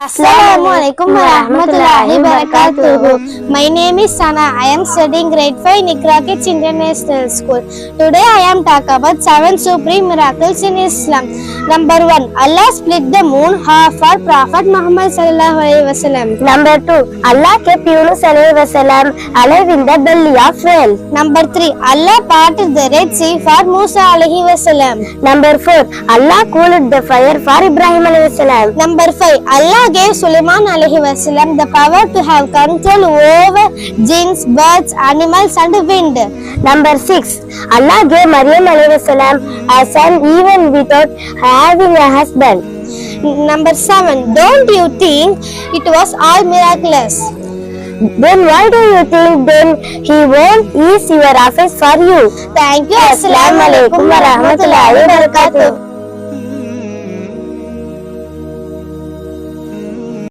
Assalamualaikum warahmatullahi wabarakatuh. My name is Sana. I am studying grade 5 in Iqra Kids International School. Today I am talking about 7 supreme miracles in Islam. Number 1. Allah split the moon half for Prophet Muhammad sallallahu alaihi wasallam. Number 2. Allah kept Yunus alayhi wasallam alive in the belly of whale. Number 3. Allah parted the Red Sea for Musa alaihi wasallam. Number 4. Allah cooled the fire for Ibrahim alayhi wasallam. Number 5. Allah gave Sulaiman alaihi wasallam the power to have control over jinns, birds, animals and wind. Number 6. Allah gave Maryam alayhi wasallam a son even without having a husband. Number 7. Don't you think it was all miraculous? Then why do you think then he won't ease your affairs for you? Thank you. Assalamualaikum warahmatullahi wabarakatuh.